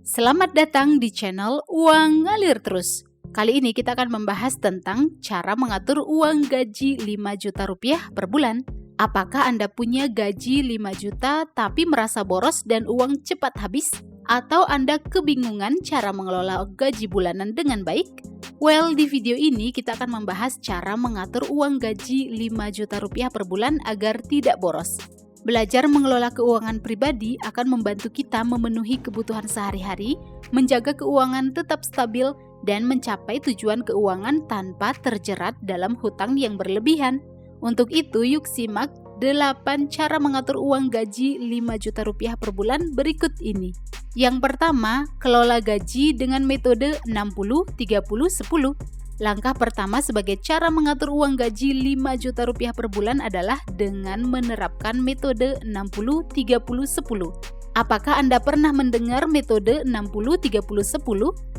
Selamat datang di channel Uang Ngalir Terus. Kali ini kita akan membahas tentang cara mengatur uang gaji 5 juta rupiah per bulan. Apakah Anda punya gaji 5 juta tapi merasa boros dan uang cepat habis? Atau Anda kebingungan cara mengelola gaji bulanan dengan baik? Well, di video ini kita akan membahas cara mengatur uang gaji 5 juta rupiah per bulan agar tidak boros. Belajar mengelola keuangan pribadi akan membantu kita memenuhi kebutuhan sehari-hari, menjaga keuangan tetap stabil, dan mencapai tujuan keuangan tanpa terjerat dalam hutang yang berlebihan. Untuk itu, yuk simak 8 cara mengatur uang gaji 5 juta rupiah per bulan berikut ini. Yang pertama, kelola gaji dengan metode 60-30-10. Langkah pertama sebagai cara mengatur uang gaji 5 juta rupiah per bulan adalah dengan menerapkan metode 60-30-10. Apakah Anda pernah mendengar metode 60-30-10?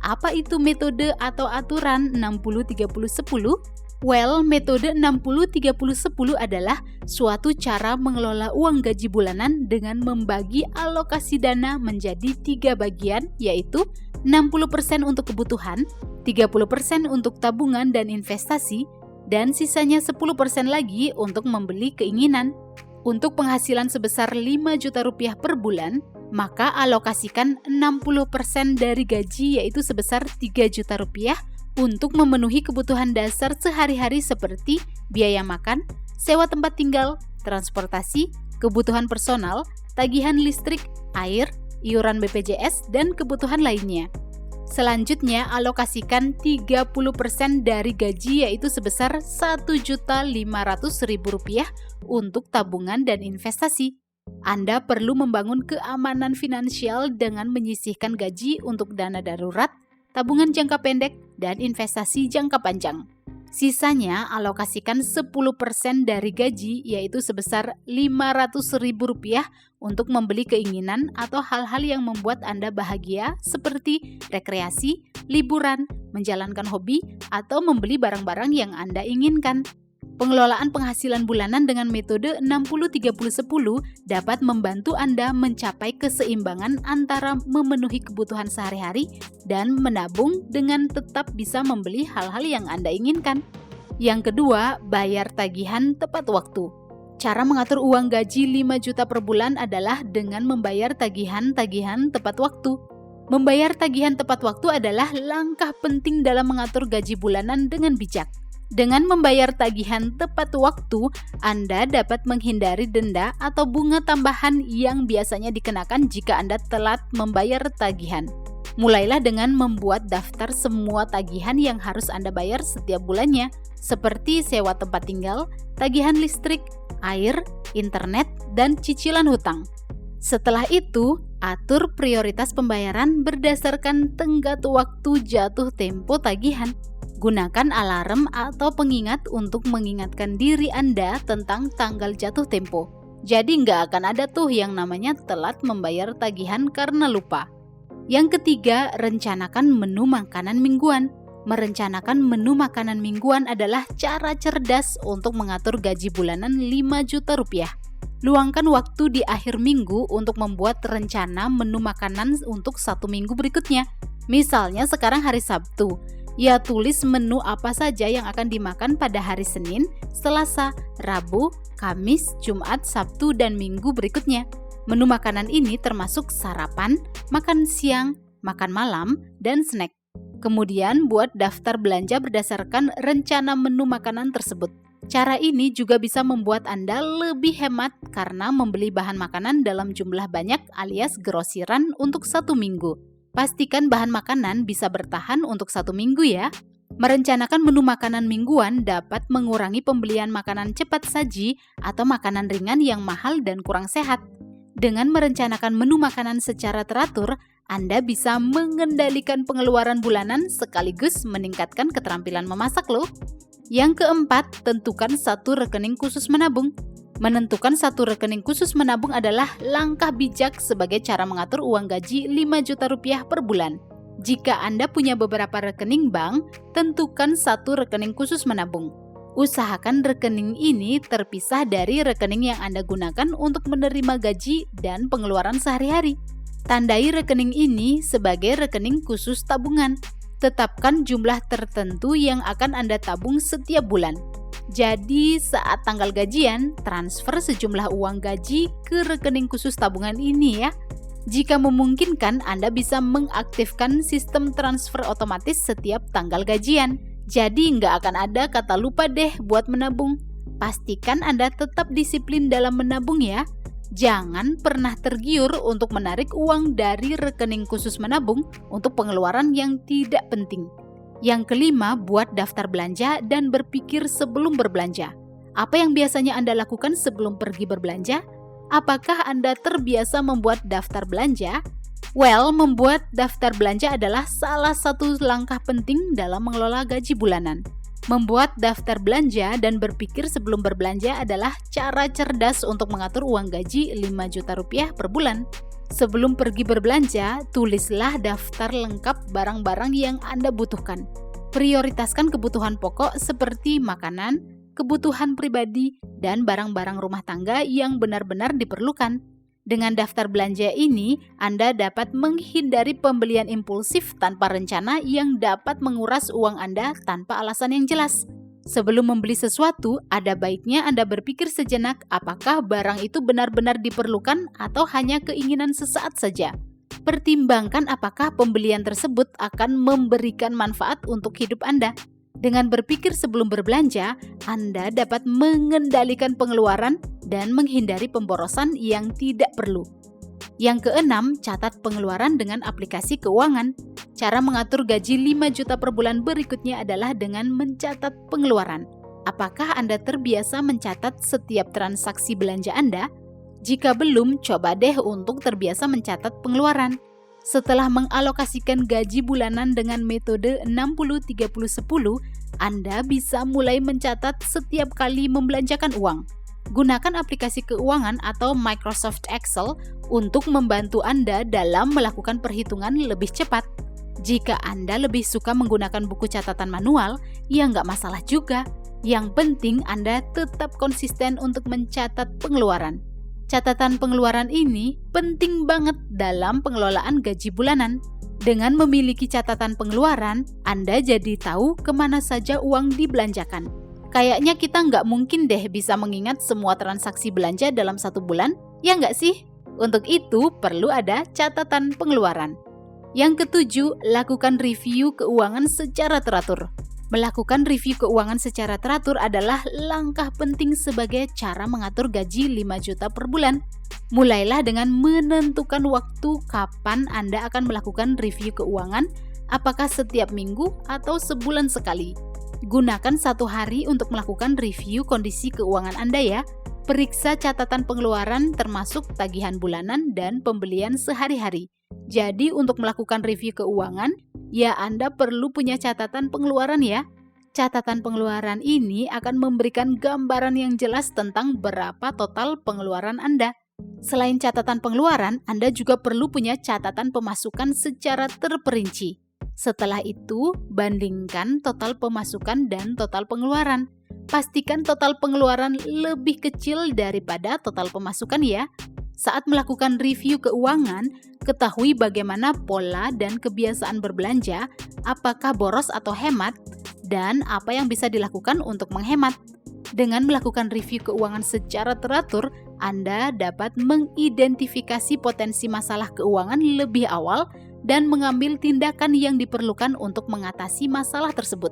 Apa itu metode atau aturan 60-30-10? Well, metode 60-30-10 adalah suatu cara mengelola uang gaji bulanan dengan membagi alokasi dana menjadi 3 bagian, yaitu 60% untuk kebutuhan, 30% untuk tabungan dan investasi, dan sisanya 10% lagi untuk membeli keinginan. Untuk penghasilan sebesar 5 juta rupiah per bulan, maka alokasikan 60% dari gaji yaitu sebesar 3 juta rupiah untuk memenuhi kebutuhan dasar sehari-hari seperti biaya makan, sewa tempat tinggal, transportasi, kebutuhan personal, tagihan listrik, air, iuran BPJS, dan kebutuhan lainnya. Selanjutnya, alokasikan 30% dari gaji yaitu sebesar Rp1.500.000 untuk tabungan dan investasi. Anda perlu membangun keamanan finansial dengan menyisihkan gaji untuk dana darurat, tabungan jangka pendek, dan investasi jangka panjang. Sisanya alokasikan 10% dari gaji yaitu sebesar Rp500.000 untuk membeli keinginan atau hal-hal yang membuat Anda bahagia seperti rekreasi, liburan, menjalankan hobi, atau membeli barang-barang yang Anda inginkan. Pengelolaan penghasilan bulanan dengan metode 60-30-10 dapat membantu Anda mencapai keseimbangan antara memenuhi kebutuhan sehari-hari dan menabung dengan tetap bisa membeli hal-hal yang Anda inginkan. Yang kedua, bayar tagihan tepat waktu. Cara mengatur uang gaji 5 juta per bulan adalah dengan membayar tagihan-tagihan tepat waktu. Membayar tagihan tepat waktu adalah langkah penting dalam mengatur gaji bulanan dengan bijak. Dengan membayar tagihan tepat waktu, Anda dapat menghindari denda atau bunga tambahan yang biasanya dikenakan jika Anda telat membayar tagihan. Mulailah dengan membuat daftar semua tagihan yang harus Anda bayar setiap bulannya, seperti sewa tempat tinggal, tagihan listrik, air, internet, dan cicilan hutang. Setelah itu, atur prioritas pembayaran berdasarkan tenggat waktu jatuh tempo tagihan. Gunakan alarm atau pengingat untuk mengingatkan diri Anda tentang tanggal jatuh tempo. Jadi nggak akan ada tuh yang namanya telat membayar tagihan karena lupa. Yang ketiga, rencanakan menu makanan mingguan. Merencanakan menu makanan mingguan adalah cara cerdas untuk mengatur gaji bulanan 5 juta rupiah. Luangkan waktu di akhir minggu untuk membuat rencana menu makanan untuk 1 minggu berikutnya. Misalnya sekarang hari Sabtu. Ya, tulis menu apa saja yang akan dimakan pada hari Senin, Selasa, Rabu, Kamis, Jumat, Sabtu, dan Minggu berikutnya. Menu makanan ini termasuk sarapan, makan siang, makan malam, dan snack. Kemudian buat daftar belanja berdasarkan rencana menu makanan tersebut. Cara ini juga bisa membuat Anda lebih hemat karena membeli bahan makanan dalam jumlah banyak alias grosiran untuk 1 minggu. Pastikan bahan makanan bisa bertahan untuk 1 minggu ya. Merencanakan menu makanan mingguan dapat mengurangi pembelian makanan cepat saji atau makanan ringan yang mahal dan kurang sehat. Dengan merencanakan menu makanan secara teratur, Anda bisa mengendalikan pengeluaran bulanan sekaligus meningkatkan keterampilan memasak loh. Yang keempat, tentukan 1 rekening khusus menabung. Menentukan 1 rekening khusus menabung adalah langkah bijak sebagai cara mengatur uang gaji 5 juta rupiah per bulan. Jika Anda punya beberapa rekening bank, tentukan 1 rekening khusus menabung. Usahakan rekening ini terpisah dari rekening yang Anda gunakan untuk menerima gaji dan pengeluaran sehari-hari. Tandai rekening ini sebagai rekening khusus tabungan. Tetapkan jumlah tertentu yang akan Anda tabung setiap bulan. Jadi saat tanggal gajian, transfer sejumlah uang gaji ke rekening khusus tabungan ini ya. Jika memungkinkan, Anda bisa mengaktifkan sistem transfer otomatis setiap tanggal gajian. Jadi nggak akan ada kata lupa deh buat menabung. Pastikan Anda tetap disiplin dalam menabung ya. Jangan pernah tergiur untuk menarik uang dari rekening khusus menabung untuk pengeluaran yang tidak penting. Yang kelima, buat daftar belanja dan berpikir sebelum berbelanja. Apa yang biasanya Anda lakukan sebelum pergi berbelanja? Apakah Anda terbiasa membuat daftar belanja? Well, membuat daftar belanja adalah salah satu langkah penting dalam mengelola gaji bulanan. Membuat daftar belanja dan berpikir sebelum berbelanja adalah cara cerdas untuk mengatur uang gaji 5 juta rupiah per bulan. Sebelum pergi berbelanja, tulislah daftar lengkap barang-barang yang Anda butuhkan. Prioritaskan kebutuhan pokok seperti makanan, kebutuhan pribadi, dan barang-barang rumah tangga yang benar-benar diperlukan. Dengan daftar belanja ini, Anda dapat menghindari pembelian impulsif tanpa rencana yang dapat menguras uang Anda tanpa alasan yang jelas. Sebelum membeli sesuatu, ada baiknya Anda berpikir sejenak apakah barang itu benar-benar diperlukan atau hanya keinginan sesaat saja. Pertimbangkan apakah pembelian tersebut akan memberikan manfaat untuk hidup Anda. Dengan berpikir sebelum berbelanja, Anda dapat mengendalikan pengeluaran dan menghindari pemborosan yang tidak perlu. Yang keenam, catat pengeluaran dengan aplikasi keuangan. Cara mengatur gaji 5 juta per bulan berikutnya adalah dengan mencatat pengeluaran. Apakah Anda terbiasa mencatat setiap transaksi belanja Anda? Jika belum, coba deh untuk terbiasa mencatat pengeluaran. Setelah mengalokasikan gaji bulanan dengan metode 60-30-10, Anda bisa mulai mencatat setiap kali membelanjakan uang. Gunakan aplikasi keuangan atau Microsoft Excel untuk membantu Anda dalam melakukan perhitungan lebih cepat. Jika Anda lebih suka menggunakan buku catatan manual, ya nggak masalah juga. Yang penting Anda tetap konsisten untuk mencatat pengeluaran. Catatan pengeluaran ini penting banget dalam pengelolaan gaji bulanan. Dengan memiliki catatan pengeluaran, Anda jadi tahu kemana saja uang dibelanjakan. Kayaknya kita nggak mungkin deh bisa mengingat semua transaksi belanja dalam satu bulan, ya nggak sih? Untuk itu perlu ada catatan pengeluaran. Yang ketujuh, lakukan review keuangan secara teratur. Melakukan review keuangan secara teratur adalah langkah penting sebagai cara mengatur gaji 5 juta per bulan. Mulailah dengan menentukan waktu kapan Anda akan melakukan review keuangan, apakah setiap minggu atau sebulan sekali. Gunakan 1 hari untuk melakukan review kondisi keuangan Anda ya. Periksa catatan pengeluaran termasuk tagihan bulanan dan pembelian sehari-hari. Jadi untuk melakukan review keuangan, ya Anda perlu punya catatan pengeluaran ya. Catatan pengeluaran ini akan memberikan gambaran yang jelas tentang berapa total pengeluaran Anda. Selain catatan pengeluaran, Anda juga perlu punya catatan pemasukan secara terperinci. Setelah itu, bandingkan total pemasukan dan total pengeluaran. Pastikan total pengeluaran lebih kecil daripada total pemasukan ya. Saat melakukan review keuangan, ketahui bagaimana pola dan kebiasaan berbelanja, apakah boros atau hemat, dan apa yang bisa dilakukan untuk menghemat. Dengan melakukan review keuangan secara teratur, Anda dapat mengidentifikasi potensi masalah keuangan lebih awal dan mengambil tindakan yang diperlukan untuk mengatasi masalah tersebut.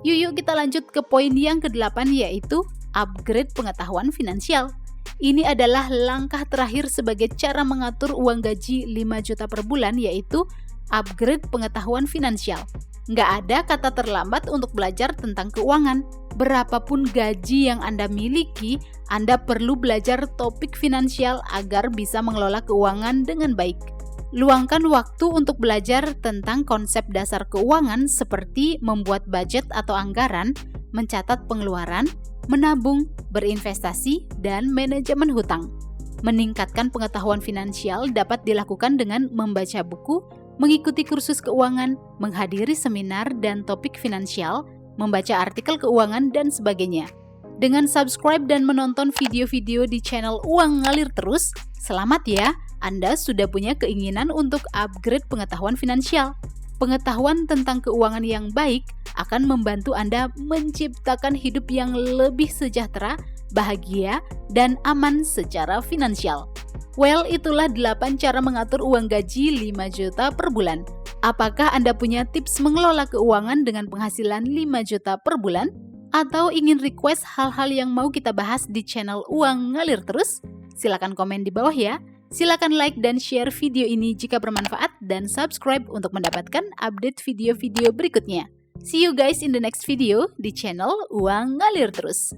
Yuk kita lanjut ke poin yang ke-8 yaitu upgrade pengetahuan finansial. Ini adalah langkah terakhir sebagai cara mengatur uang gaji 5 juta per bulan yaitu upgrade pengetahuan finansial. Nggak ada kata terlambat untuk belajar tentang keuangan. Berapapun gaji yang Anda miliki, Anda perlu belajar topik finansial agar bisa mengelola keuangan dengan baik. Luangkan waktu untuk belajar tentang konsep dasar keuangan seperti membuat budget atau anggaran, mencatat pengeluaran, menabung, berinvestasi, dan manajemen hutang. Meningkatkan pengetahuan finansial dapat dilakukan dengan membaca buku, mengikuti kursus keuangan, menghadiri seminar dan topik finansial, membaca artikel keuangan, dan sebagainya. Dengan subscribe dan menonton video-video di channel Uang Ngalir Terus, selamat ya! Anda sudah punya keinginan untuk upgrade pengetahuan finansial. Pengetahuan tentang keuangan yang baik akan membantu Anda menciptakan hidup yang lebih sejahtera, bahagia, dan aman secara finansial. Well, itulah 8 cara mengatur uang gaji 5 juta per bulan. Apakah Anda punya tips mengelola keuangan dengan penghasilan 5 juta per bulan? Atau ingin request hal-hal yang mau kita bahas di channel Uang Ngalir Terus? Silakan komen di bawah ya. Silakan like dan share video ini jika bermanfaat dan subscribe untuk mendapatkan update video-video berikutnya. See you guys in the next video di channel Uang Ngalir Terus.